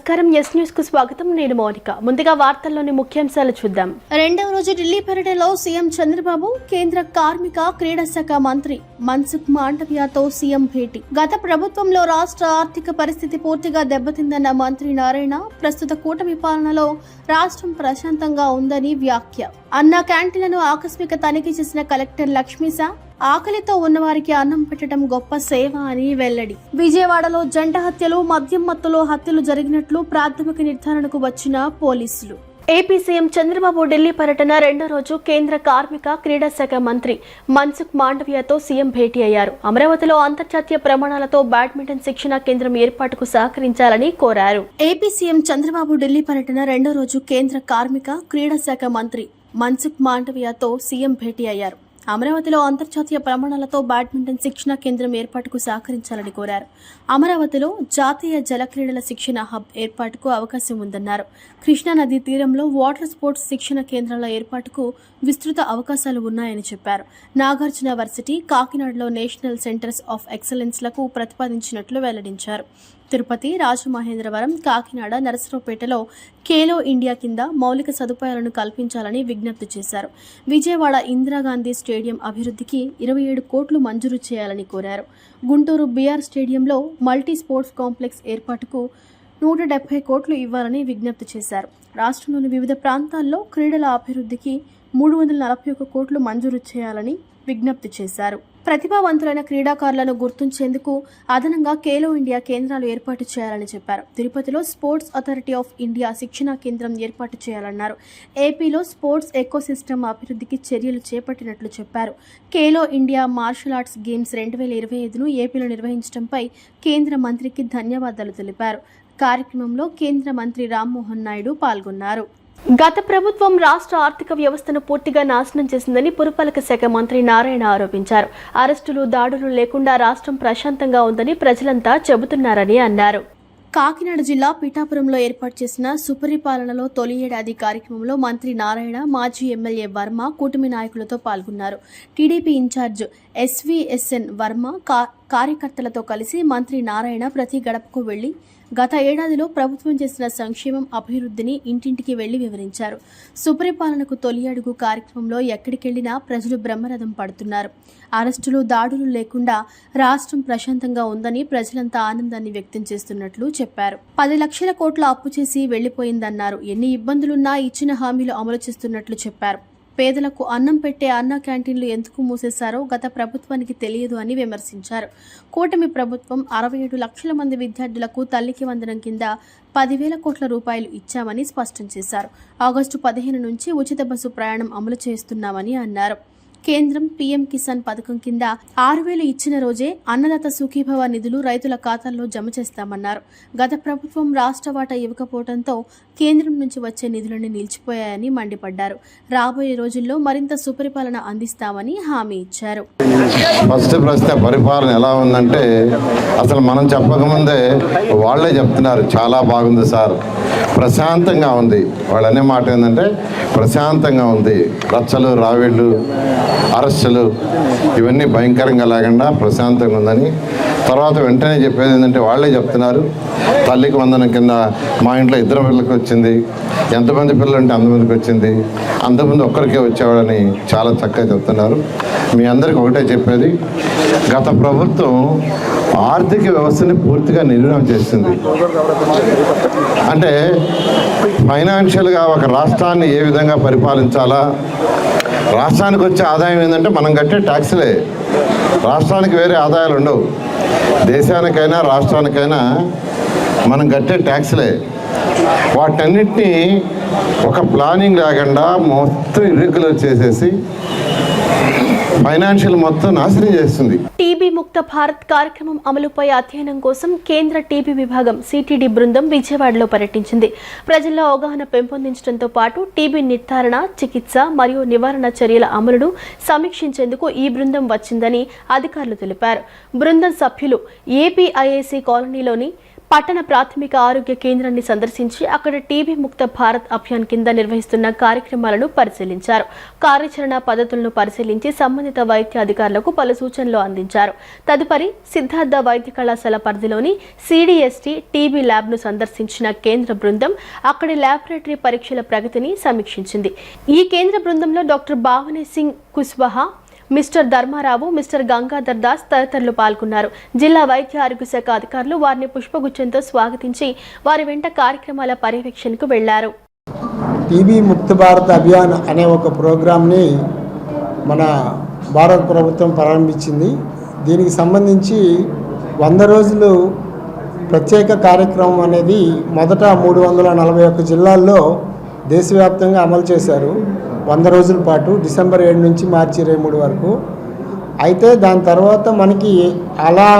నమస్కారం yes news కు స్వాగతం నేను మౌనిక ముందుగా వార్తల్లోని ముఖ్యాంశాలు చూద్దాం రెండవ రోజు ఢిల్లీ పర్యటనలో సీఎం చంద్రబాబు కేంద్ర కార్మిక క్రీడా శాఖ మంత్రి మన్సుఖ్ మాండవ్యతో సీఎం భేటీ గత ప్రభుత్వంలో రాష్ట్ర ఆర్థిక పరిస్థితి పూర్తిగా దెబ్బతిందన్న మంత్రి నారాయణ ప్రస్తుత కూటమి పాలనలో రాష్ట్రం ప్రశాంతంగా ఉందని వ్యాఖ్య అన్న క్యాంటీన్లను ఆకస్మిక తనిఖీ చేసిన కలెక్టర్ లక్ష్మీశా ఆకలితో ఉన్నవారికి అన్నం పెట్టడం గొప్ప సేవ అని వెల్లడి విజయవాడలో జంట హత్యలు మద్యం మత్తులో హత్యలు జరిగినట్లు ప్రాథమిక నిర్ధారణకు వచ్చిన పోలీసులు ఏపీ సీఎం చంద్రబాబు ఢిల్లీ పర్యటన రెండో రోజు కేంద్ర కార్మిక క్రీడా శాఖ మంత్రి మన్సుఖ్ మాండవ్యతో సీఎం భేటీ అయ్యారు. అమరావతిలో అంతర్జాతీయ ప్రమాణాలతో బ్యాడ్మింటన్ శిక్షణ కేంద్రం ఏర్పాటుకు సహకరించాలని కోరారు. ఏపీ సీఎం చంద్రబాబు ఢిల్లీ పర్యటన రెండో రోజు కేంద్ర కార్మిక క్రీడా శాఖ మంత్రి మన్సుఖ్ మాండవ్యతో సీఎం భేటీ అయ్యారు. అమరావతిలో అంతర్జాతీయ ప్రమాణాలతో బ్యాడ్మింటన్ శిక్షణ కేంద్రం ఏర్పాటుకు సహకరించాలని కోరారు. అమరావతిలో జాతీయ జల క్రీడల శిక్షణ హబ్ ఏర్పాటుకు అవకాశం ఉందన్నారు. కృష్ణానదీ తీరంలో వాటర్ స్పోర్ట్స్ శిక్షణ కేంద్రాల ఏర్పాటుకు విస్తృత అవకాశాలు ఉన్నాయని చెప్పారు. నాగార్జున వర్సిటీ, కాకినాడలో నేషనల్ సెంటర్స్ ఆఫ్ ఎక్సలెన్స్ లకు ప్రతిపాదించినట్లు వెల్లడించారు. తిరుపతి, రాజమహేంద్రవరం, కాకినాడ, నరసరావుపేటలో ఖేలో ఇండియా కింద మౌలిక సదుపాయాలను కల్పించాలని విజ్ఞప్తి చేశారు. విజయవాడ ఇందిరాగాంధీ స్టేడియం అభివృద్ధికి 27 కోట్లు మంజూరు చేయాలని కోరారు. గుంటూరు బీఆర్ స్టేడియంలో మల్టీ స్పోర్ట్స్ కాంప్లెక్స్ ఏర్పాటుకు 170 కోట్లు ఇవ్వాలని విజ్ఞప్తి చేశారు. రాష్ట్రంలోని వివిధ ప్రాంతాల్లో క్రీడల అభివృద్ధికి 341 కోట్లు మంజూరు చేయాలని విజ్ఞప్తి చేశారు. ప్రతిభావంతులైన క్రీడాకారులను గుర్తించేందుకు అదనంగా ఖేలో ఇండియా కేంద్రాలు ఏర్పాటు చేయాలని చెప్పారు. తిరుపతిలో స్పోర్ట్స్ అథారిటీ ఆఫ్ ఇండియా శిక్షణా కేంద్రం ఏర్పాటు చేయాలన్నారు. ఏపీలో స్పోర్ట్స్ ఎకోసిస్టమ్ అభివృద్ధికి చర్యలు చేపట్టినట్లు చెప్పారు. Khelo India martial arts games 2025ను ఏపీలో నిర్వహించడంపై కేంద్ర మంత్రికి ధన్యవాదాలు తెలిపారు. కార్యక్రమంలో కేంద్ర మంత్రి రామ్మోహన్ నాయుడు పాల్గొన్నారు. గత ప్రభుత్వం రాష్ట్ర ఆర్థిక వ్యవస్థను పూర్తిగా నాశనం చేసిందని పురపాలక శాఖ మంత్రి నారాయణ ఆరోపించారు. అరెస్టులు, దాడులు లేకుండా రాష్ట్రం ప్రశాంతంగా ఉందని ప్రజలంతా చెబుతున్నారని అన్నారు. కాకినాడ జిల్లా పిఠాపురంలో ఏర్పాటు చేసిన సుపరిపాలనలో తొలి ఏడాది కార్యక్రమంలో మంత్రి నారాయణ, మాజీ ఎమ్మెల్యే వర్మ, కూటమి నాయకులతో పాల్గొన్నారు. టీడీపీ ఇన్ఛార్జ్ ఎస్వీఎస్ఎన్ వర్మ కార్యకర్తలతో కలిసి మంత్రి నారాయణ ప్రతి గడపకు వెళ్లి గత ఏడాదిలో ప్రభుత్వం చేసిన సంక్షేమం, అభివృద్ధిని ఇంటింటికి వెళ్లి వివరించారు. సుపరిపాలనకు తొలి అడుగు కార్యక్రమంలో ఎక్కడికెళ్లినా ప్రజలు బ్రహ్మరథం పడుతున్నారు. అరెస్టులు, దాడులు లేకుండా రాష్ట్రం ప్రశాంతంగా ఉందని ప్రజలంతా ఆనందాన్ని వ్యక్తం చేస్తున్నట్లు చెప్పారు. 10 లక్షల కోట్ల అప్పు చేసి వెళ్లిపోయిందన్నారు. ఎన్ని ఇబ్బందులున్నా ఇచ్చిన హామీలు అమలు చేస్తున్నట్లు చెప్పారు. పేదలకు అన్నం పెట్టే అన్న క్యాంటీన్లు ఎందుకు మూసేశారో గత ప్రభుత్వానికి తెలియదు అని విమర్శించారు. కూటమి ప్రభుత్వం 67 లక్షల మంది విద్యార్థులకు తల్లికి వందనం కింద 10,000 కోట్ల రూపాయలు ఇచ్చామని స్పష్టం చేశారు. ఆగస్టు 15 నుంచి ఉచిత బస్సు ప్రయాణం అమలు చేస్తున్నామని అన్నారు. కేంద్రం పీఎం కిసాన్ పథకం కింద 6,000 ఇచ్చిన రోజే అన్నదాత సుఖీభవ నిధులు రైతుల ఖాతాల్లో జమ చేస్తామన్నారు. గత ప్రభుత్వం రాష్ట్ర వాటా ఇవ్వకపోవడంతో కేంద్రం నుంచి వచ్చే నిధులన్నీ నిలిచిపోయాయని మండిపడ్డారు. రాబోయే రోజుల్లో మరింత సుపరిపాలన అందిస్తామని హామీ ఇచ్చారు. ఫస్ట్ ప్రశ్న పరిపాలన ఎలా ఉందంటే అసలు మనం చెప్పకముందే వాళ్ళే చెప్తున్నారు చాలా బాగుంది సార్, ప్రశాంతంగా ఉంది. వాళ్ళు అనే మాట ఏంటంటే ప్రశాంతంగా ఉంది, రచ్చలు, రావిళ్ళు, అరెస్టులు ఇవన్నీ భయంకరంగా లేకుండా ప్రశాంతంగా ఉందని. తర్వాత వెంటనే చెప్పేది ఏంటంటే వాళ్ళే చెప్తున్నారు తల్లికి వందనం కింద మా ఇంట్లో 2 పిల్లలకి వచ్చింది, ఎంతమంది పిల్లలు అంటే అంతమందికి వచ్చింది, అంతమంది ఒక్కరికే వచ్చేవాడని చాలా చక్కగా చెప్తున్నారు. మీ అందరికి ఒకటే చెప్పేది, గత ప్రభుత్వం ఆర్థిక వ్యవస్థని పూర్తిగా నిర్వహణ చేస్తుంది. అంటే ఫైనాన్షియల్గా ఒక రాష్ట్రాన్ని ఏ విధంగా పరిపాలించాలా, రాష్ట్రానికి వచ్చే ఆదాయం ఏంటంటే మనం కట్టే ట్యాక్స్లే, రాష్ట్రానికి వేరే ఆదాయాలు ఉండవు. దేశానికైనా రాష్ట్రానికైనా మనం కట్టే ట్యాక్స్లే. వాటన్నిటినీ ఒక ప్లానింగ్ లేకుండా మొత్తం ఇర్రెగ్యులర్ చేసేసి ఫైనాన్షియల్ మొత్తం నాశనం చేస్తుంది. టీబీ ముక్త భారత్ కార్యక్రమం అమలుపై అధ్యయనం కోసం కేంద్ర టీబీ విభాగం సిటీడీ బృందం విజయవాడలో పర్యటించింది. ప్రజల్లో అవగాహన పెంపొందించడంతో పాటు టీబీ నిర్ధారణ, చికిత్స మరియు నివారణ చర్యల అమలును సమీక్షించేందుకు ఈ బృందం వచ్చిందని అధికారులు తెలిపారు. బృందం సభ్యులు ఏపీఐఏసీ కాలనీలోని పట్టణ ప్రాథమిక ఆరోగ్య కేంద్రాన్ని సందర్శించి అక్కడ టీబీ ముక్త భారత్ అభియాన్ కింద నిర్వహిస్తున్న కార్యక్రమాలను పరిశీలించారు. కార్యాచరణ పద్ధతులను పరిశీలించి సంబంధిత వైద్య అధికారులకు పలు సూచనలు అందించారు. తదుపరి సిద్ధార్థ వైద్య కళాశాల పరిధిలోని సిడిఎస్టి టీబీ ల్యాబ్ను సందర్శించిన కేంద్ర బృందం అక్కడి ల్యాబొరేటరీ పరీక్షల ప్రగతిని సమీక్షించింది. ఈ కేంద్ర బృందంలో doctor Bhavani Singh Kushwaha, mister Dharmarao, mister Gangadhar Das తదితరులు పాల్గొన్నారు. జిల్లా వైద్య ఆరోగ్య శాఖ అధికారులు వారిని పుష్పగుచ్చంతో స్వాగతించి వారి వెంట కార్యక్రమాల పర్యవేక్షణకు వెళ్లారు. టీబీ ముక్త భారత్ అభియాన్ అనే ఒక ప్రోగ్రాంని మన భారత ప్రభుత్వం ప్రారంభించింది. దీనికి సంబంధించి 100 రోజులు ప్రత్యేక కార్యక్రమం అనేది మొదట 341 జిల్లాల్లో దేశవ్యాప్తంగా అమలు చేశారు. 100 రోజుల పాటు డిసెంబర్ 7 నుంచి మార్చి 23 వరకు. అయితే దాని తర్వాత మనకి అలా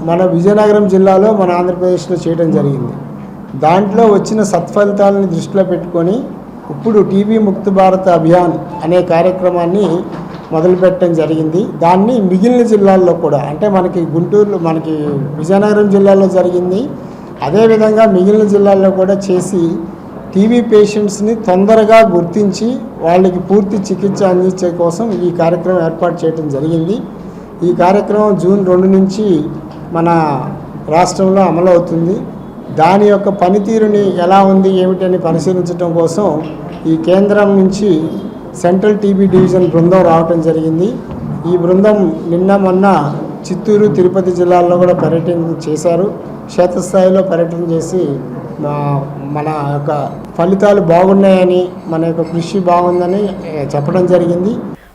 మన విజయనగరం జిల్లాలో మన ఆంధ్రప్రదేశ్లో చేయడం జరిగింది. దాంట్లో వచ్చిన సత్ఫలితాలని దృష్టిలో పెట్టుకొని ఇప్పుడు టీబీ ముక్త భారత్ అభియాన్ అనే కార్యక్రమాన్ని మొదలుపెట్టడం జరిగింది. దాన్ని మిగిలిన జిల్లాల్లో కూడా, అంటే మనకి గుంటూరులో, మనకి విజయనగరం జిల్లాలో జరిగింది, అదేవిధంగా మిగిలిన జిల్లాల్లో కూడా చేసి టీబీ పేషెంట్స్ని తొందరగా గుర్తించి వాళ్ళకి పూర్తి చికిత్స అందించే కోసం ఈ కార్యక్రమం ఏర్పాటు చేయడం జరిగింది. ఈ కార్యక్రమం జూన్ 2 నుంచి మన రాష్ట్రంలో అమలవుతుంది. దాని యొక్క పనితీరుని ఎలా ఉంది ఏమిటని పరిశీలించడం కోసం ఈ కేంద్రం నుంచి సెంట్రల్ టీబీ డివిజన్ బృందం రావటం జరిగింది. ఈ బృందం నిన్న మొన్న చిత్తూరు, తిరుపతి జిల్లాల్లో కూడా పర్యటన చేశారు. క్షేత్రస్థాయిలో పర్యటన చేసి మన యొక్క ఫలితాలు బాగున్నాయని, మన యొక్క కృషి బాగుందని చెప్పడం జరిగింది.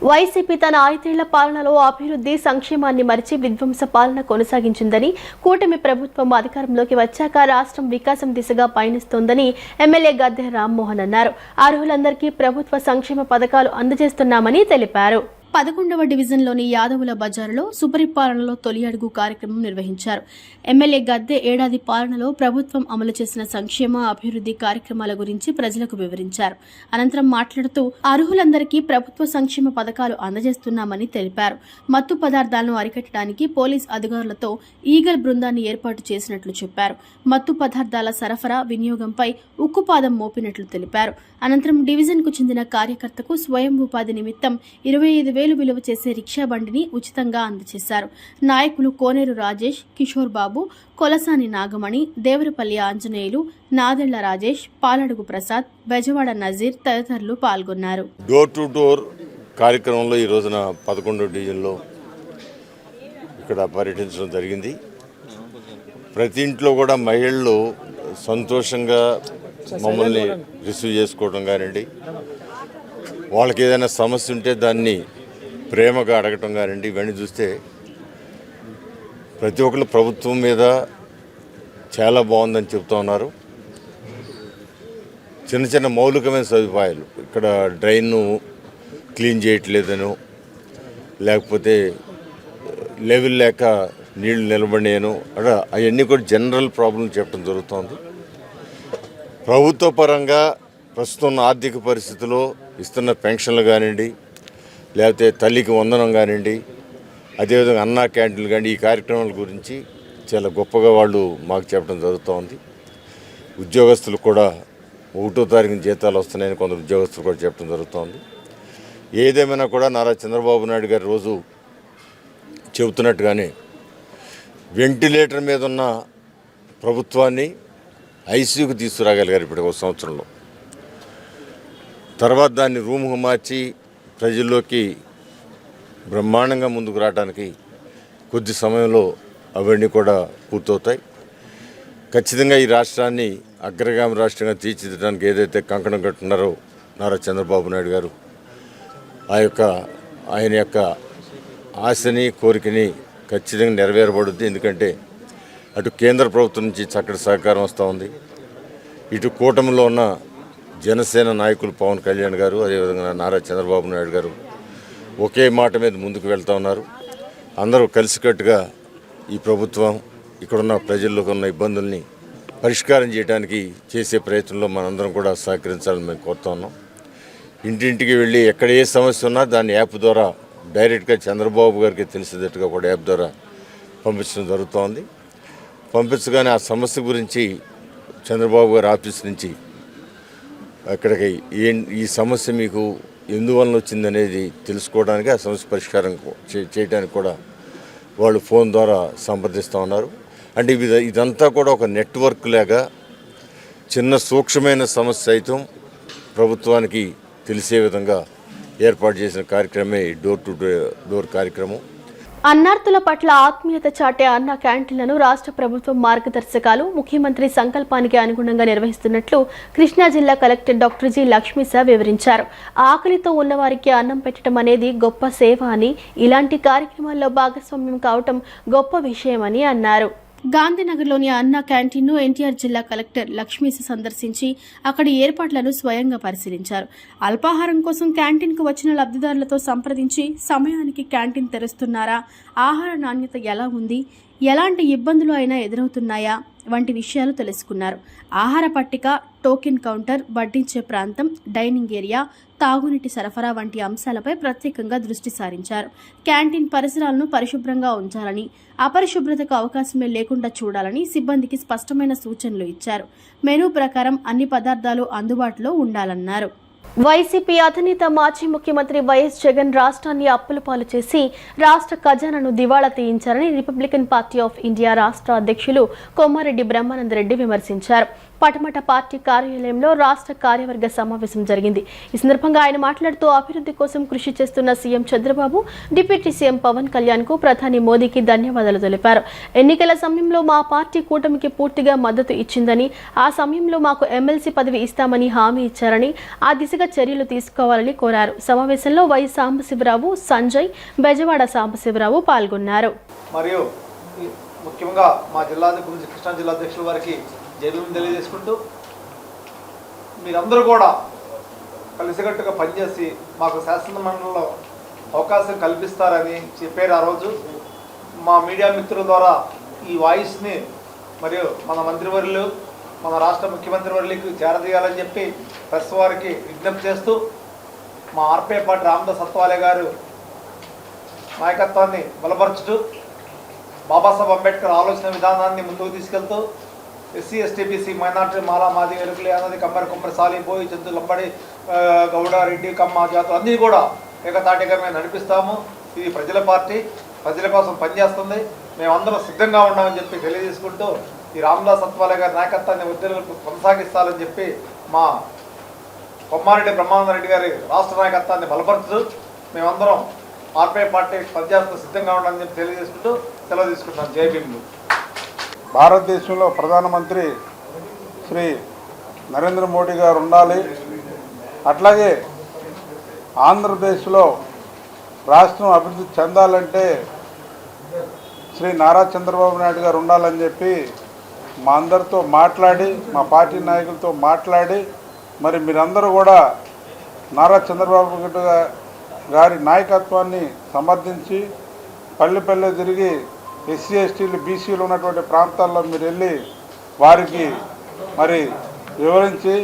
వైసీపీ తన 5 ఏళ్ల పాలనలో అభివృద్ధి, సంక్షేమాన్ని మరిచి విధ్వంస పాలన కొనసాగించిందని, కూటమి ప్రభుత్వం అధికారంలోకి వచ్చాక రాష్ట్రం వికాసం దిశగా పయనిస్తోందని ఎమ్మెల్యే గద్దె రామ్మోహన్ అన్నారు. అర్హులందరికీ ప్రభుత్వ సంక్షేమ పథకాలు అందజేస్తున్నామని తెలిపారు. 11వ డివిజన్లోని యాదవుల బజారులో సుపరిపాలనలో తొలి అడుగు కార్యక్రమం నిర్వహించారు. ఎమ్మెల్యే గద్దె ఏడాది పాలనలో ప్రభుత్వం అమలు చేసిన సంక్షేమ, అభివృద్ధి కార్యక్రమాల గురించి ప్రజలకు వివరించారు. అనంతరం మాట్లాడుతూ అర్హులందరికీ ప్రభుత్వ సంక్షేమ పథకాలు అందజేస్తున్నామని తెలిపారు. మత్తు పదార్థాలను అరికట్టడానికి పోలీస్ అధికారులతో ఈగల్ బృందాన్ని ఏర్పాటు చేసినట్లు చెప్పారు. మత్తు పదార్థాల సరఫరా, వినియోగంపై ఉక్కుపాదం మోపినట్లు తెలిపారు. అనంతరం డివిజన్కు చెందిన కార్యకర్తకు స్వయం ఉపాధి నిమిత్తం 25,000 విలువ చేసే రిక్షా బండిని ఉచితంగా అందజేశారు. నాయకులు కోనేరు రాజేష్, కిషోర్ బాబు, కొలసాని నాగమణి, దేవరపల్లి ఆంజనేయులు, నాదెళ్ల రాజేష్, పాలడుగు ప్రసాద్, బెజవాడ నజీర్ తదితరులు పాల్గొన్నారు. డోర్ టు డోర్ కార్యక్రమంలో ఈ రోజున 11వ డివిజన్లో ఇక్కడ పర్యటించడం జరిగింది. ప్రతి ఇంట్లో కూడా మహిళలు సంతోషంగా మమ్మల్ని రిసీవ్ చేసుకోవడం కానివ్వండి, వాళ్ళకి ఏదైనా సమస్య ఉంటే దాన్ని ప్రేమగా అడగటం కానివ్వండి, ఇవన్నీ చూస్తే ప్రతి ఒక్కరు ప్రభుత్వం మీద చాలా బాగుందని చెప్తూ ఉన్నారు. చిన్న చిన్న మౌలికమైన సదుపాయాలు, ఇక్కడ డ్రైన్ను క్లీన్ చేయట్లేదనో, లేకపోతే లెవెల్ లేక నీళ్లు నిలబడినాయనో, అక్కడ అవన్నీ కూడా జనరల్ ప్రాబ్లం చెప్పడం జరుగుతుంది. ప్రభుత్వ పరంగా ప్రస్తుతం ఉన్న ఆర్థిక పరిస్థితిలో ఇస్తున్న పెన్షన్లు కానివ్వండి, లేకపోతే తల్లికి వందనం కానివ్వండి, అదేవిధంగా అన్నా క్యాంటీన్లు కానీ, ఈ కార్యక్రమాల గురించి చాలా గొప్పగా వాళ్ళు మాకు చెప్పడం జరుగుతోంది. ఉద్యోగస్తులు కూడా 1వ తారీఖున జీతాలు వస్తున్నాయని కొందరు ఉద్యోగస్తులు కూడా చెప్పడం జరుగుతోంది. ఏదేమైనా కూడా నారా చంద్రబాబు నాయుడు గారు రోజు చెబుతున్నట్టుగానే వెంటిలేటర్ మీద ఉన్న ప్రభుత్వాన్ని ఐసీయూకి తీసుకురాగలిగారు ఇప్పుడు 1 సంవత్సరంలో. తర్వాత దాన్ని రూమ్కు మార్చి ప్రజల్లోకి బ్రహ్మాండంగా ముందుకు రావడానికి కొద్ది సమయంలో అవన్నీ కూడా పూర్తవుతాయి. ఖచ్చితంగా ఈ రాష్ట్రాన్ని అగ్రగామి రాష్ట్రంగా తీర్చిదిద్దడానికి ఏదైతే కంకణం కట్టున్నారో నారా చంద్రబాబు నాయుడు గారు, ఆయన యొక్క ఆశని, కోరికని ఖచ్చితంగా నెరవేరబడుద్ది. ఎందుకంటే అటు కేంద్ర ప్రభుత్వం నుంచి చక్కటి సహకారం వస్తూ ఉంది, ఇటు కూటమిలో ఉన్న జనసేన నాయకులు పవన్ కళ్యాణ్ గారు, అదేవిధంగా నారా చంద్రబాబు నాయుడు గారు ఒకే మాట మీద ముందుకు వెళ్తూ ఉన్నారు. అందరూ కలిసికట్టుగా ఈ ప్రభుత్వం ఇక్కడున్న ప్రజల్లోకి ఉన్న ఇబ్బందుల్ని పరిష్కారం చేయడానికి చేసే ప్రయత్నంలో మనందరం కూడా సహకరించాలని మేము కోరుతా ఉన్నాం. ఇంటింటికి వెళ్ళి ఎక్కడ ఏ సమస్య ఉన్నా దాన్ని యాప్ ద్వారా డైరెక్ట్గా చంద్రబాబు గారికి తెలిసేటట్టుగా కూడా యాప్ ద్వారా పంపించడం జరుగుతోంది. పంపించగానే ఆ సమస్య గురించి చంద్రబాబు గారి ఆఫీస్ నుంచి అక్కడికి ఈ సమస్య మీకు ఎందువలన వచ్చిందనేది తెలుసుకోవడానికి, ఆ సమస్య పరిష్కారం చేయడానికి కూడా వాళ్ళు ఫోన్ ద్వారా సంప్రదిస్తూ ఉన్నారు. అంటే ఇదంతా కూడా ఒక నెట్వర్క్ లాగా చిన్న సూక్ష్మమైన సమస్య సైతం ప్రభుత్వానికి తెలిసే విధంగా ఏర్పాటు చేసిన కార్యక్రమే డోర్ టు డోర్ కార్యక్రమం. అన్నార్థుల పట్ల ఆత్మీయత చాటే అన్న క్యాంటీన్లను రాష్ట్ర ప్రభుత్వం మార్గదర్శకాలు ముఖ్యమంత్రి సంకల్పానికి అనుగుణంగా నిర్వహిస్తున్నట్లు కృష్ణా జిల్లా కలెక్టర్ డాక్టర్ జి లక్ష్మీసా వివరించారు. ఆకలితో ఉన్నవారికి అన్నం పెట్టడం అనేది గొప్ప సేవ అని, ఇలాంటి కార్యక్రమాల్లో భాగస్వామ్యం కావటం గొప్ప విషయమని అన్నారు. గాంధీనగర్లోని అన్నా క్యాంటీన్ను ఎన్టీఆర్ జిల్లా కలెక్టర్ లక్ష్మీస సందర్శించి అక్కడి ఏర్పాట్లను స్వయంగా పరిశీలించారు. అల్పాహారం కోసం క్యాంటీన్కు వచ్చిన లబ్ధిదారులతో సంప్రదించి సమయానికి క్యాంటీన్ తెరుస్తున్నారా, ఆహార నాణ్యత ఎలా ఉంది, ఎలాంటి ఇబ్బందులు అయినా ఎదురవుతున్నాయా వంటి విషయాలు తెలుసుకున్నారు. ఆహార పట్టిక, టోకెన్ కౌంటర్, వడ్డించే ప్రాంతం, డైనింగ్ ఏరియా, తాగునీటి సరఫరా వంటి అంశాలపై ప్రత్యేకంగా దృష్టి సారించారు. క్యాంటీన్ పరిసరాలను పరిశుభ్రంగా ఉంచాలని, అపరిశుభ్రతకు అవకాశమే లేకుండా చూడాలని సిబ్బందికి స్పష్టమైన సూచనలు ఇచ్చారు. మెనూ ప్రకారం అన్ని పదార్థాలు అందుబాటులో ఉండాలన్నారు. వైసీపీ అధినేత మాజీ ముఖ్యమంత్రి వైఎస్ జగన్ రాష్ట్రాన్ని అప్పుల పాలు చేసి రాష్ట్ర ఖజానాను దివాళా తీయించారని రిపబ్లికన్ పార్టీ ఆఫ్ ఇండియా రాష్ట్ర అధ్యక్షులు కోమారెడ్డి బ్రహ్మానందరెడ్డి విమర్శించారు. పటమట పార్టీ కార్యాలయంలో రాష్ట్ర కార్యవర్గ సమావేశం జరిగింది. ఈ సందర్భంగా ఆయన మాట్లాడుతూ అభివృద్ధి కోసం కృషి చేస్తున్న CM Chandrababu, deputy CM Pawan Kalyan కు ప్రధాని మోదీకి ధన్యవాదాలు తెలిపారు. ఎన్నికల సమయంలో మా పార్టీ కూటమికి పూర్తిగా మద్దతు ఇచ్చిందని, ఆ సమయంలో మాకు ఎమ్మెల్సీ పదవి ఇస్తామని హామీ ఇచ్చారని, ఆ దిశగా చర్యలు తీసుకోవాలని కోరారు. సమావేశంలో వై సాంబశివరావు, సంజయ్, బెజవాడ సాంబశివరావు పాల్గొన్నారు. మరియు ముఖ్యంగా మా జిల్లా గురించి కృష్ణా జిల్లా అధ్యక్షుల వారికి జైలును తెలియజేసుకుంటూ, మీరందరూ కూడా కలిసికట్టుగా పనిచేసి మాకు శాసనమండలిలో అవకాశం కల్పిస్తారని చెప్పారు. ఆ రోజు మా మీడియా మిత్రుల ద్వారా ఈ వాయిస్ని మరియు మన మంత్రివర్యులు, మన రాష్ట్ర ముఖ్యమంత్రి వర్యులకు చేరదీయాలని చెప్పి ప్రెస్ వారికి విజ్ఞప్తి చేస్తూ, మా ఆర్పే పార్టీ రామదాస్ అత్వాలే గారు నాయకత్వాన్ని బలపరచుతూ, బాబాసాహెబ్ అంబేద్కర్ ఆలోచన విధానాన్ని ముందుకు తీసుకెళ్తూ, ఎస్సీ ఎస్టీ బీసీ మైనార్టీ మాలా మాది వెలుగులే అన్నది కమ్మరి కొమ్మరి సాలి బోయి చెందు లంబడి గౌడ రెడ్డి కమ్మ జాతులు అన్నీ కూడా ఏకతాటిగా మేము నడిపిస్తాము. ఇది ప్రజల పార్టీ, ప్రజల కోసం పనిచేస్తుంది, మేమందరం సిద్ధంగా ఉన్నామని చెప్పి తెలియజేసుకుంటూ, ఈ రామదాస్ అత్వాలే గారి నాయకత్వాన్ని ఉద్యోగులకు కొనసాగిస్తారని చెప్పి మా కొమ్మారెడ్డి బ్రహ్మానందరెడ్డి గారి రాష్ట్ర నాయకత్వాన్ని బలపరుస్తూ మేమందరం ఆర్పీ పార్టీ పనిచేస్తూ సిద్ధంగా ఉన్నామని చెప్పి తెలియజేసుకుంటూ సెలవు తీసుకుంటున్నాం. జై భీములు. భారతదేశంలో ప్రధానమంత్రి శ్రీ నరేంద్ర మోడీ గారు ఉండాలి. అట్లాగే ఆంధ్రప్రదేశ్లో రాష్ట్రం అభివృద్ధి చెందాలంటే శ్రీ నారా చంద్రబాబు నాయుడు గారు ఉండాలని చెప్పి మా అందరితో మాట్లాడి, మా పార్టీ నాయకులతో మాట్లాడి, మరి మీరందరూ కూడా నారా చంద్రబాబు గారి నాయకత్వాన్ని సమర్థించి పల్లె పల్లె తిరిగి ఎస్సీ ఎస్టీలు బీసీలు ఉన్నటువంటి ప్రాంతాల్లో మీరు వెళ్ళి వారికి మరి వివరించి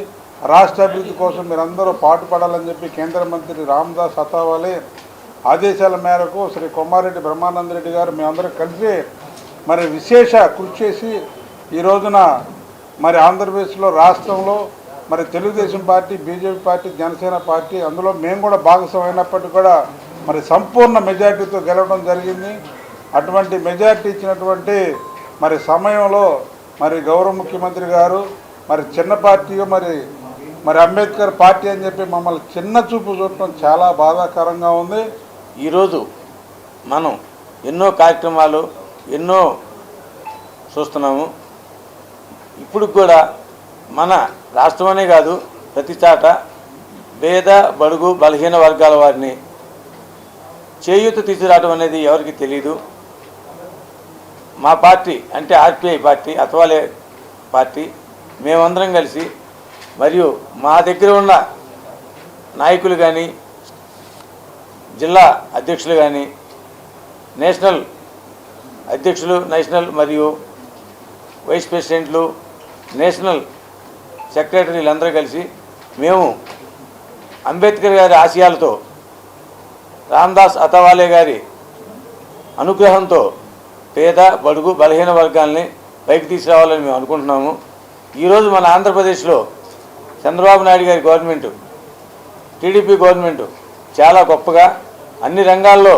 రాష్ట్ర అభివృద్ధి కోసం మీరందరూ పాటుపడాలని చెప్పి కేంద్ర మంత్రి రామదాస్ అత్వాలే ఆదేశాల మేరకు శ్రీ కొమ్మారెడ్డి బ్రహ్మానందరెడ్డి గారు మేమందరూ కలిసి మరి విశేష కృషి చేసి ఈ రోజున మరి ఆంధ్రప్రదేశ్లో రాష్ట్రంలో మరి Telugu Desam party, BJP party, Janasena party అందులో మేము కూడా భాగస్వామి అయినప్పటికీ కూడా మరి సంపూర్ణ మెజార్టీతో గెలవడం జరిగింది. అటువంటి మెజార్టీ ఇచ్చినటువంటి మరి సమయంలో మరి గౌరవ ముఖ్యమంత్రి గారు మరి చిన్న పార్టీ మరి అంబేద్కర్ పార్టీ అని చెప్పి మమ్మల్ని చిన్న చూపు చూడటం చాలా బాధాకరంగా ఉంది. ఈరోజు మనం ఎన్నో కార్యక్రమాలు ఎన్నో చూస్తున్నాము. ఇప్పుడు కూడా మన రాష్ట్రమనే కాదు ప్రతి చాట పేద బడుగు బలహీన వర్గాల వారిని చేయూత తీసుకురావడం అనేది ఎవరికి తెలియదు. మా పార్టీ అంటే ఆర్పీఐ పార్టీ, అత్వాలే పార్టీ మేమందరం కలిసి మరియు మా దగ్గర ఉన్న నాయకులు కానీ, జిల్లా అధ్యక్షులు కానీ, నేషనల్ అధ్యక్షులు, నేషనల్ మరియు వైస్ ప్రెసిడెంట్లు, నేషనల్ సెక్రటరీలు అందరూ కలిసి మేము అంబేద్కర్ గారి ఆశయాలతో, రామదాస్ అత్వాలే గారి అనుగ్రహంతో పేద బడుగు బలహీన వర్గాల్ని పైకి తీసుకురావాలని మేము అనుకుంటున్నాము. ఈరోజు మన ఆంధ్రప్రదేశ్లో చంద్రబాబు నాయుడు గారి గవర్నమెంటు, టీడీపీ గవర్నమెంటు చాలా గొప్పగా అన్ని రంగాల్లో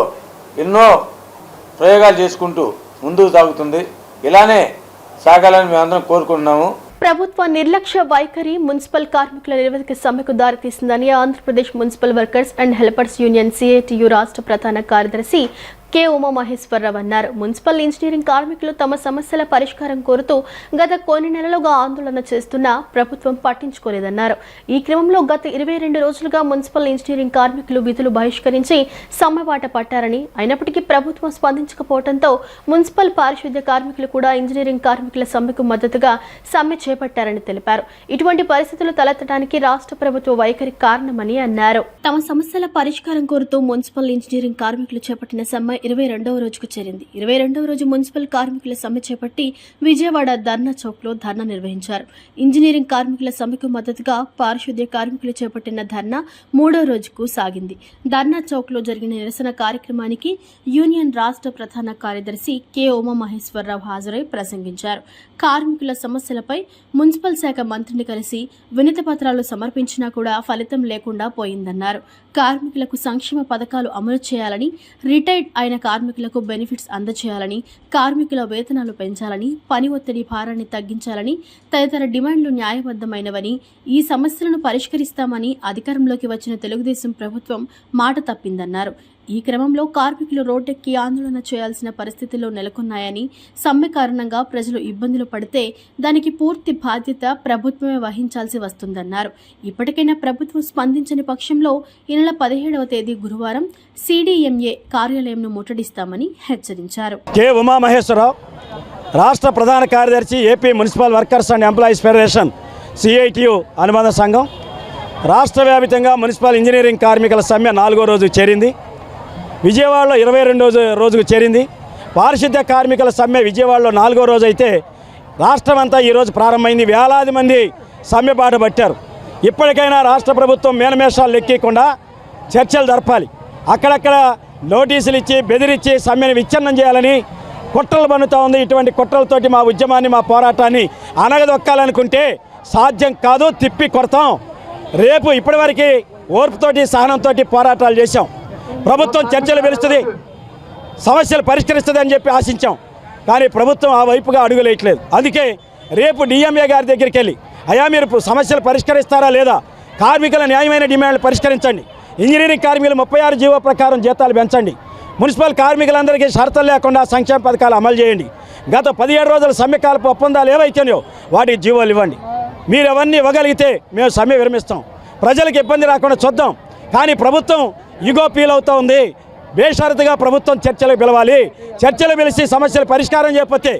ఎన్నో ప్రయోగాలు చేసుకుంటూ ముందుకు సాగుతుంది. ఇలానే సాగాలని మేమందరం కోరుకుంటున్నాము. ప్రభుత్వ నిర్లక్ష్య వైఖరి మున్సిపల్ కార్మికుల నిరవధిక సమ్మెకు దారితీసిందని Andhra Pradesh municipal workers and helpers union CITU రాష్ట్ర ప్రధాన కార్యదర్శి కె ఉమామహేశ్వరరావు అన్నారు. మున్సిపల్ ఇంజనీరింగ్ కార్మికులు తమ సమస్యల పరిష్కారం కోరుతూ గత కొన్ని నెలలుగా ఆందోళన చేస్తున్నా ప్రభుత్వం పట్టించుకోలేదన్నారు. ఈ క్రమంలో గత 22 రోజులుగా మున్సిపల్ ఇంజనీరింగ్ కార్మికులు విధులు బహిష్కరించి సమ్మెబాట పట్టారని, అయినప్పటికీ ప్రభుత్వం స్పందించకపోవడంతో మున్సిపల్ పారిశుద్ధ్య కార్మికులు కూడా ఇంజనీరింగ్ కార్మికుల సమ్మెకు మద్దతుగా సమ్మె చేపట్టారని తెలిపారు. ఇటువంటి పరిస్థితులు తలెత్తడానికి రాష్ట్ర ప్రభుత్వ వైఖరి కారణమని అన్నారు. తమ సమస్యల పరిష్కారం కోరుతూ మున్సిపల్ ఇంజనీరింగ్ కార్మికులు చేపట్టిన సమ్మె 22వ రోజుకు చేరింది. 22వ రోజు మున్సిపల్ కార్మికుల సమ్మె చేపట్టి విజయవాడ ధర్నా చౌక్ లో ధర్నా నిర్వహించారు. ఇంజనీరింగ్ కార్మికుల సమ్మెకు మద్దతుగా పారిశుద్ధ్య కార్మికులు చేపట్టిన ధర్నా 3వ రోజుకు సాగింది. ధర్నా చౌక్ లో జరిగిన నిరసన కార్యక్రమానికి యూనియన్ రాష్ట్ర ప్రధాన కార్యదర్శి కె ఉమామహేశ్వరరావు హాజరై ప్రసంగించారు. కార్మికుల సమస్యలపై మున్సిపల్ శాఖ మంత్రిని కలిసి వినతి పత్రాలు సమర్పించినా కూడా ఫలితం లేకుండా పోయిందన్నారు. కార్మికులకు సంక్షేమ పథకాలు అమలు చేయాలని, రిటైర్డ్ అయిన కార్మికులకు బెనిఫిట్స్ అందజేయాలని, కార్మికుల వేతనాలు పెంచాలని, పని ఒత్తిడి భారాన్ని తగ్గించాలని తదితర డిమాండ్లు న్యాయబద్ధమైనవని, ఈ సమస్యలను పరిష్కరిస్తామని అధికారంలోకి వచ్చిన తెలుగుదేశం ప్రభుత్వం మాట తప్పిందన్నారు. ఈ క్రమంలో కార్మికులు రోడ్డెక్కి ఆందోళన చేయాల్సిన పరిస్థితుల్లో నెలకొన్నాయని, సమ్మె కారణంగా ప్రజలు ఇబ్బందులు పడితే దానికి పూర్తి బాధ్యత ప్రభుత్వమే వహించాల్సి వస్తుందన్నారు. ఇప్పటికైనా ప్రభుత్వం స్పందించని పక్షంలో ఈ నెల 17వ తేదీ గురువారం సిడిఎంఏ కార్యాలయంను ముట్టడిస్తామని హెచ్చరించారు. కె ఉమామహేశ్వరరావు, రాష్ట్ర ప్రధాన కార్యదర్శి, AP municipal workers and employees federation CITU అనుబంధ సంఘం. రాష్ట్ర వ్యాప్తంగా మున్సిపల్ ఇంజనీరింగ్ కార్మికుల సమ్మె 4వ రోజు చేరింది. విజయవాడలో 22వ రోజుకు చేరింది. పారిశుద్ధ్య కార్మికుల సమ్మె విజయవాడలో 4వ రోజు అయితే రాష్ట్రం అంతా ఈరోజు ప్రారంభమైంది. వేలాది మంది సమ్మె బాట పట్టారు. ఇప్పటికైనా రాష్ట్ర ప్రభుత్వం మేనమేషాలు లెక్కకుండా చర్చలు జరపాలి. అక్కడక్కడ నోటీసులు ఇచ్చి బెదిరించి సమ్మెను విచ్ఛిన్నం చేయాలని కుట్రలు పన్నుతూ ఉంది. ఇటువంటి కుట్రలతోటి మా ఉద్యమాన్ని, మా పోరాటాన్ని అనగదొక్కాలనుకుంటే సాధ్యం కాదు, తిప్పి కొడతాం. రేపు ఇప్పటివరకు ఓర్పుతోటి, సహనంతో పోరాటాలు చేశాం. ప్రభుత్వం చర్చలు పిలుస్తుంది, సమస్యలు పరిష్కరిస్తుంది అని చెప్పి ఆశించాం. కానీ ప్రభుత్వం ఆ వైపుగా అడుగులేయట్లేదు. అందుకే రేపు డిఎంఏ గారి దగ్గరికి వెళ్ళి, అయ్యా మీరు సమస్యలు పరిష్కరిస్తారా లేదా, కార్మికుల న్యాయమైన డిమాండ్లు పరిష్కరించండి, ఇంజనీరింగ్ కార్మికులు 36 జీవో ప్రకారం జీతాలు పెంచండి, మున్సిపల్ కార్మికులందరికీ షరతులు లేకుండా సంక్షేమ పథకాలు అమలు చేయండి, గత 17 రోజుల సమ్మెకాలపు ఒప్పందాలు ఏవైతేనో వాటికి జీవోలు ఇవ్వండి. మీరు అవన్నీ ఇవ్వగలిగితే మేము సమ్మె విరమిస్తాం, ప్రజలకు ఇబ్బంది రాకుండా చూద్దాం. కానీ ప్రభుత్వం ఈగో ఫీల్ అవుతూ ఉంది. బేషరతుగా ప్రభుత్వం చర్చలకు పిలవాలి. చర్చలు పిలిచి సమస్యలు పరిష్కారం చేయకపోతే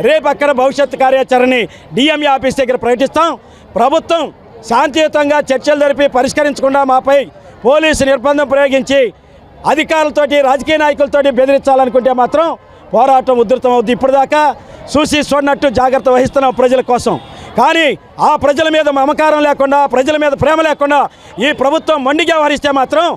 రేపు అక్కడ భవిష్యత్తు కార్యాచరణని డిఎంఏ ఆఫీస్ దగ్గర ప్రకటిస్తాం. ప్రభుత్వం శాంతియుతంగా చర్చలు జరిపి పరిష్కరించకుండా మాపై పోలీసు నిర్బంధం ప్రయోగించి అధికారులతోటి, రాజకీయ నాయకులతోటి బెదిరించాలనుకుంటే మాత్రం పోరాటం ఉధృతం అవుద్ది. ఇప్పటిదాకా చూసి చూడనట్టు జాగ్రత్త వహిస్తున్నాం ప్రజల కోసం. కానీ ఆ ప్రజల మీద మమకారం లేకుండా, ప్రజల మీద ప్రేమ లేకుండా ఈ ప్రభుత్వం మొండిగా వ్యవహరిస్తే మాత్రం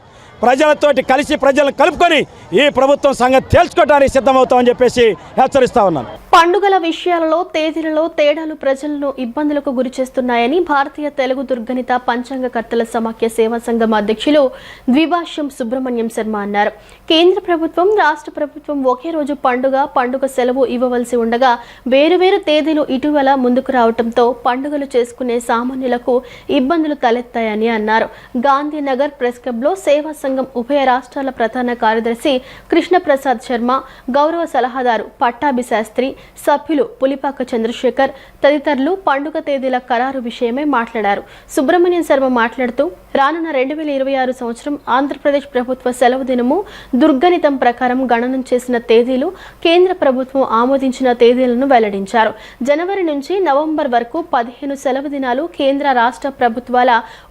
ప్రజలతోటి కలిసి, ప్రజలను కలుపుకొని ఈ ప్రభుత్వం సంగతి తేల్చుకోవడానికి సిద్ధమవుతామని చెప్పేసి హెచ్చరిస్తా ఉన్నాను. పండుగల విషయాలలో తేదీలలో తేడాలు ప్రజలను ఇబ్బందులకు గురి చేస్తున్నాయని భారతీయ తెలుగు దుర్గణిత పంచాంగకర్తల సమాఖ్య సేవా సంఘం అధ్యక్షులు ద్విభాష్యం సుబ్రహ్మణ్యం శర్మ అన్నారు. కేంద్ర ప్రభుత్వం, రాష్ట్ర ప్రభుత్వం ఒకే రోజు పండుగ సెలవు ఇవ్వవలసి ఉండగా వేరువేరు తేదీలు ఇటీవల ముందుకు రావడంతో పండుగలు చేసుకునే సామాన్యులకు ఇబ్బందులు తలెత్తాయని అన్నారు. గాంధీనగర్ ప్రెస్ క్లబ్లో సేవా సంఘం ఉభయ రాష్ట్రాల ప్రధాన కార్యదర్శి కృష్ణప్రసాద్ శర్మ, గౌరవ సలహాదారు పట్టాభి శాస్త్రి, సభ్యులు పులిపాక చంద్రశేఖర్ తదితరులు పండుగ తేదీల ఖరారు విషయమై మాట్లాడారు. సుబ్రహ్మణ్యం శర్మ మాట్లాడుతూ రానున్న 2026 సంవత్సరం ఆంధ్రప్రదేశ్ ప్రభుత్వ సెలవు దినము దుర్గణితం ప్రకారం గణనం చేసిన తేదీలు, కేంద్ర ప్రభుత్వం ఆమోదించిన తేదీలను వెల్లడించారు. జనవరి నుంచి నవంబర్ వరకు 15 సెలవు దినాలు కేంద్ర రాష్ట్ర ప్రభుత్వాల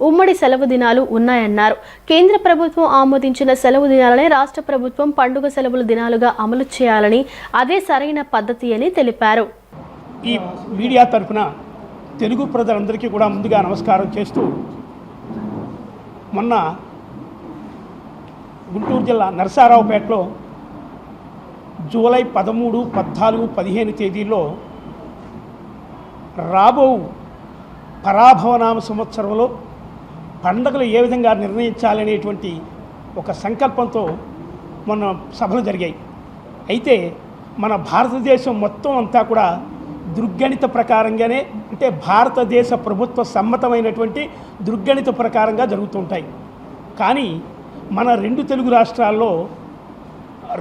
ఉమ్మడి సెలవు దినాలు ఉన్నాయన్నారు. కేంద్ర ప్రభుత్వం ఆమోదించిన సెలవు దినాలనే రాష్ట్ర ప్రభుత్వం పండుగ సెలవుల దినాలుగా అమలు చేయాలని, అదే సరైన పద్ధతి అని తెలిపారు. ఈ మీడియా తరఫున తెలుగు ప్రజలందరికీ కూడా ముందుగా నమస్కారం చేస్తూ, మొన్న గుంటూరు జిల్లా నరసరావుపేటలో జూలై 13, 14, 15 తేదీల్లో రాబో పరాభవనామ సంవత్సరంలో పండుగలు ఏ విధంగా నిర్ణయించాలనేటువంటి ఒక సంకల్పంతో మొన్న సభలు జరిగాయి. అయితే మన భారతదేశం మొత్తం అంతా కూడా దుర్గణిత ప్రకారంగానే, అంటే భారతదేశ ప్రభుత్వ సమ్మతమైనటువంటి దుర్గణిత ప్రకారంగా జరుగుతుంటాయి. కానీ మన 2 తెలుగు రాష్ట్రాల్లో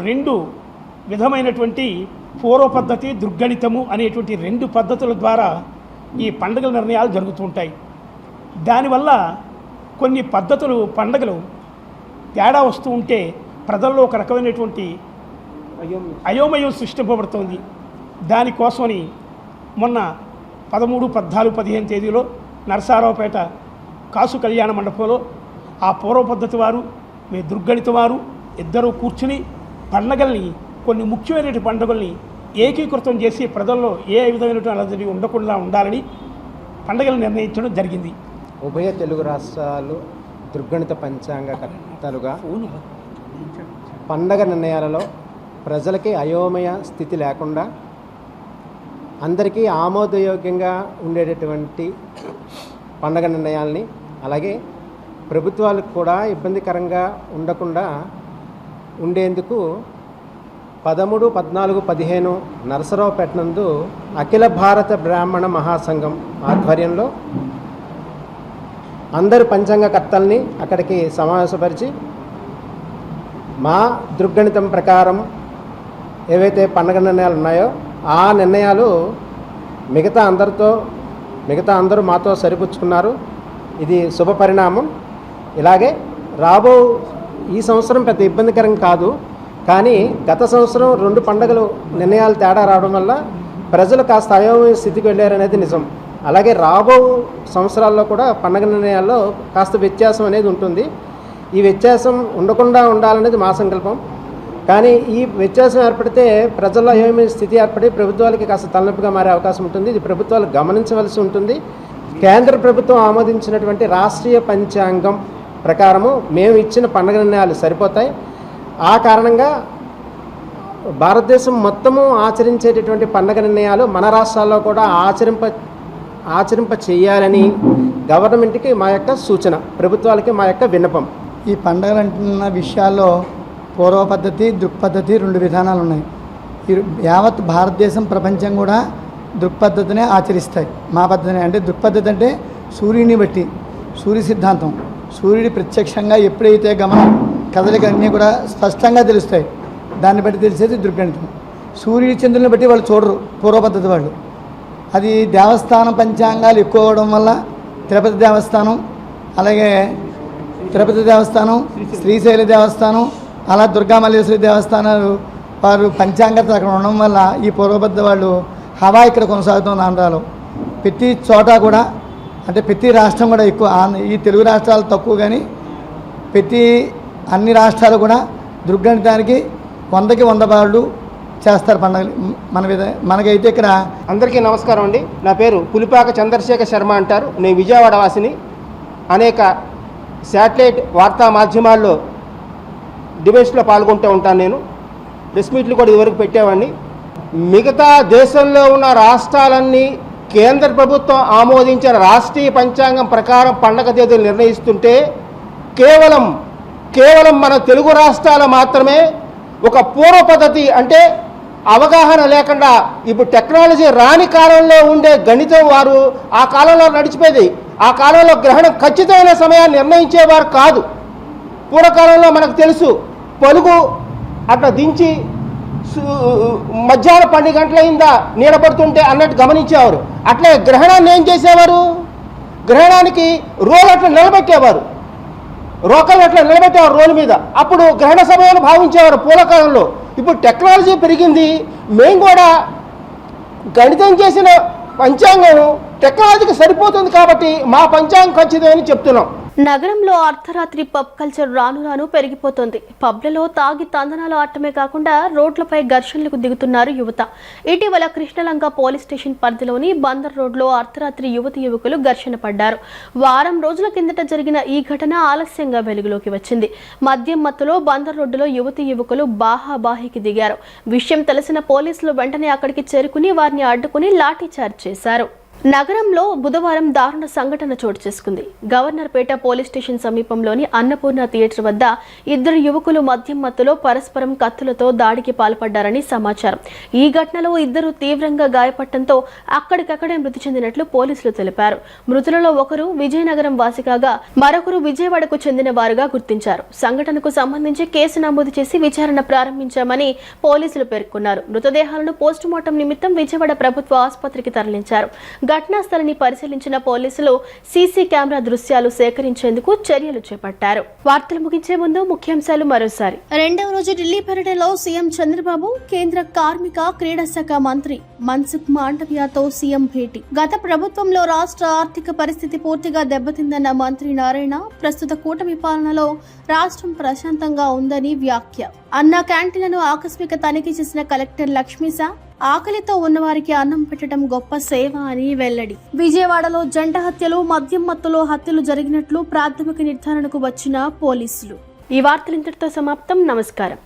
2 విధమైనటువంటి పూర్వ పద్ధతి, దుర్గణితము అనేటువంటి 2 పద్ధతుల ద్వారా ఈ పండుగల నిర్ణయాలు జరుగుతుంటాయి. దానివల్ల కొన్ని పండుగలు తేడా వస్తూ ఉంటే ప్రజల్లో ఒక రకమైనటువంటి అయోమయం సృష్టింపబడుతోంది. దానికోసమని మొన్న 13, 14, 15 తేదీలో నరసారావుపేట కాసు కళ్యాణ మండపంలో ఆ పూర్వ పద్ధతి వారు, మీ దుర్గణిత వారు ఇద్దరూ కూర్చుని పండగల్ని, కొన్ని ముఖ్యమైనటువంటి పండుగల్ని ఏకీకృతం చేసి ప్రజల్లో ఏ విధమైనటువంటి అలజడి ఉండకుండా ఉండాలని పండుగలు నిర్ణయించడం జరిగింది. ఉభయ తెలుగు రాష్ట్రాలు దుర్గణిత పంచాంగకర్తలుగా పండగ నిర్ణయాలలో ప్రజలకి అయోమయ స్థితి లేకుండా అందరికీ ఆమోదయోగ్యంగా ఉండేటటువంటి పండగ నిర్ణయాల్ని, అలాగే ప్రభుత్వాలకు కూడా ఇబ్బందికరంగా ఉండకుండా ఉండేందుకు 13, 14, 15 నరసరావుపేట నందు అఖిల భారత బ్రాహ్మణ మహాసంఘం ఆధ్వర్యంలో అందరు పంచాంగకర్తల్ని అక్కడికి సమావేశపరిచి మా దుర్గణితం ప్రకారం ఏవైతే పండగ నిర్ణయాలు ఉన్నాయో ఆ నిర్ణయాలు మిగతా అందరూ మాతో సరిపుచ్చుకున్నారు. ఇది శుభ పరిణామం. ఇలాగే ఈ సంవత్సరం పెద్ద ఇబ్బందికరం కాదు, కానీ గత సంవత్సరం 2 పండుగలు నిర్ణయాలు తేడా రావడం వల్ల ప్రజలు కాస్త అయోమయ స్థితికి వెళ్ళారనేది నిజం. అలాగే సంవత్సరాల్లో కూడా పండగ నిర్ణయాల్లో కాస్త వ్యత్యాసం అనేది ఉంటుంది. ఈ వ్యత్యాసం ఉండకుండా ఉండాలనేది మా సంకల్పం. కానీ ఈ వ్యత్యాసం ఏర్పడితే ప్రజల్లో అయోమయ స్థితి ఏర్పడి ప్రభుత్వాలకి కాస్త తలనొప్పిగా మారే అవకాశం ఉంటుంది. ఇది ప్రభుత్వాలు గమనించవలసి ఉంటుంది. కేంద్ర ప్రభుత్వం ఆమోదించినటువంటి రాష్ట్రీయ పంచాంగం ప్రకారము మేము ఇచ్చిన పండగ నిర్ణయాలు సరిపోతాయి. ఆ కారణంగా భారతదేశం మొత్తము ఆచరించేటటువంటి పండగ నిర్ణయాలు మన రాష్ట్రాల్లో కూడా ఆచరింప చేయాలని గవర్నమెంట్కి మా యొక్క సూచన, ప్రభుత్వాలకి మా యొక్క విన్నపం. ఈ పండగలు అంటున్న విషయాల్లో పూర్వ పద్ధతి, దృక్పద్ధతి 2 విధానాలు ఉన్నాయి. యావత్ భారతదేశం, ప్రపంచం కూడా దృక్పద్ధతినే ఆచరిస్తాయి. మా పద్ధతినే అంటే దృక్పద్ధతి అంటే సూర్యుని బట్టి, సూర్య సిద్ధాంతం, సూర్యుడి ప్రత్యక్షంగా ఎప్పుడైతే గమనం, కదలికలన్నీ కూడా స్పష్టంగా తెలుస్తాయి. దాన్ని బట్టి తెలిసేది దుర్గణితం. సూర్యుడి చంద్రుని బట్టి వాళ్ళు చూడరు పూర్వ పద్ధతి వాళ్ళు. అది దేవస్థానం పంచాంగాలు ఎక్కువ అవడం వల్ల తిరుపతి దేవస్థానం, అలాగే తిరుపతి దేవస్థానం, శ్రీశైల దేవస్థానం, అలా దుర్గామల్లేశ్వరి దేవస్థానాలు వారు పంచాంగత అక్కడ ఉండడం వల్ల ఈ పూర్వబద్ధ వాళ్ళు హవా ఇక్కడ కొనసాగుతుంది. ఆంధ్రాలో ప్రతి చోట కూడా, అంటే ప్రతి రాష్ట్రం కూడా ఎక్కువ, ఈ తెలుగు రాష్ట్రాలు తక్కువ, కానీ ప్రతి అన్ని రాష్ట్రాలు కూడా దుర్గణితానికి 100కి 100 పాళ్ళు చేస్తారు పండుగలు. మనకైతే ఇక్కడ అందరికీ నమస్కారం అండి. నా పేరు పులిపాక చంద్రశేఖర్ శర్మ అంటారు. నేను విజయవాడ వాసిని. అనేక శాటిలైట్ వార్తా మాధ్యమాల్లో డిబేట్స్లో పాల్గొంటూ ఉంటాను. నేను ప్రెస్ మీట్లు కూడా ఇదివరకు పెట్టేవాడిని. మిగతా దేశంలో ఉన్న రాష్ట్రాలన్నీ కేంద్ర ప్రభుత్వం ఆమోదించిన రాష్ట్రీయ పంచాంగం ప్రకారం పండగ తేదీలు నిర్ణయిస్తుంటే కేవలం మన తెలుగు రాష్ట్రాలు మాత్రమే ఒక పూర్వ పద్ధతి, అంటే అవగాహన లేకుండా, ఇప్పుడు టెక్నాలజీ రాని కాలంలో ఉండే గణితం వారు ఆ కాలంలో నడిచిపోయేది. ఆ కాలంలో గ్రహణం ఖచ్చితమైన సమయాన్ని నిర్ణయించేవారు కాదు. పూర్వకాలంలో మనకు తెలుసు, పలుగు అట్లా దించి మధ్యాహ్నం 12 గంటలైందా నీడపడుతుంటే అన్నట్టు గమనించేవారు. అట్లే గ్రహణాన్ని ఏం చేసేవారు, గ్రహణానికి రోలు అట్లా నిలబెట్టేవారు, రోకలు అట్లా నిలబెట్టేవారు రోలు మీద. అప్పుడు గ్రహణ సమయాన్ని భావించేవారు పూర్వకాలంలో. ఇప్పుడు టెక్నాలజీ పెరిగింది, మేము కూడా గణితం చేసిన పంచాంగం టెక్నాలజీకి సరిపోతుంది కాబట్టి మా పంచాంగం ఖచ్చితమని చెప్తున్నాం. నగరంలో అర్ధరాత్రి పబ్ కల్చర్ రాను రాను పెరిగిపోతోంది. పబ్లలో తాగి తందనాలు ఆడటమే కాకుండా రోడ్లపై ఘర్షణలకు దిగుతున్నారు యువత. ఇటీవల కృష్ణలంక పోలీస్ స్టేషన్ పరిధిలోని బందర్ రోడ్లో అర్ధరాత్రి యువకులు ఘర్షణ పడ్డారు. వారం రోజుల కిందట జరిగిన ఈ ఘటన ఆలస్యంగా వెలుగులోకి వచ్చింది. మద్యం మత్తులో బందర్ రోడ్డులో యువకులు బాహాబాహికి దిగారు. విషయం తెలిసిన పోలీసులు వెంటనే అక్కడికి చేరుకుని వారిని అడ్డుకుని లాఠీచార్జ్ చేశారు. నగరంలో బుధవారం దారుణ సంఘటన చోటు చేసుకుంది. గవర్నర్పేట పోలీస్ స్టేషన్ సమీపంలోని అన్నపూర్ణ థియేటర్ వద్ద ఇద్దరు యువకులు మద్యం మత్తులో పరస్పరం కత్తులతో దాడికి పాల్పడ్డారని సమాచారం. ఈ ఘటనలో ఇద్దరు తీవ్రంగా గాయపడటంతో అక్కడికక్కడే మృతి చెందినట్లు పోలీసులు తెలిపారు. మృతులలో ఒకరు విజయనగరం వాసి కాగా మరొకరు విజయవాడకు చెందిన వారుగా గుర్తించారు. సంఘటనకు సంబంధించి కేసు నమోదు చేసి విచారణ ప్రారంభించామని పోలీసులు పేర్కొన్నారు. మృతదేహాలను పోస్టుమార్టం నిమిత్తం విజయవాడ ప్రభుత్వ ఆసుపత్రికి తరలించారు. ఘటనా స్థలిని పరిశీలించిన పోలీసులు సీసీ కెమెరా దృశ్యాలు సేకరించేందుకు చర్యలు చేపట్టారు. వార్తలు ముగించే ముందు ముఖ్యాంశాలు మరోసారి. రెండవ రోజు ఢిల్లీ పర్యటనలో సీఎం చంద్రబాబు, కేంద్ర కార్మిక క్రీడా శాఖ మంత్రి మన్సుఖ్ మాండవ్యతో సీఎం భేటీ. గత ప్రభుత్వంలో రాష్ట్ర ఆర్థిక పరిస్థితి పూర్తిగా దెబ్బతిందన్న మంత్రి నారాయణ ప్రస్తుత కూటమి పాలనలో రాష్ట్రం ప్రశాంతంగా ఉందని వ్యాఖ్య. అన్న క్యాంటీన్లను ఆకస్మిక తనిఖీ చేసిన కలెక్టర్ లక్ష్మీశా ఆకలితో ఉన్నవారికి అన్నం పెట్టడం గొప్ప సేవ అని వెల్లడి. విజయవాడలో జంట హత్యలు, మద్యం మత్తులో హత్యలు జరిగినట్లు ప్రాథమిక నిర్ధారణకు వచ్చిన పోలీసులు. ఈ వార్తలు ఇంతటితో సమాప్తం. నమస్కారం.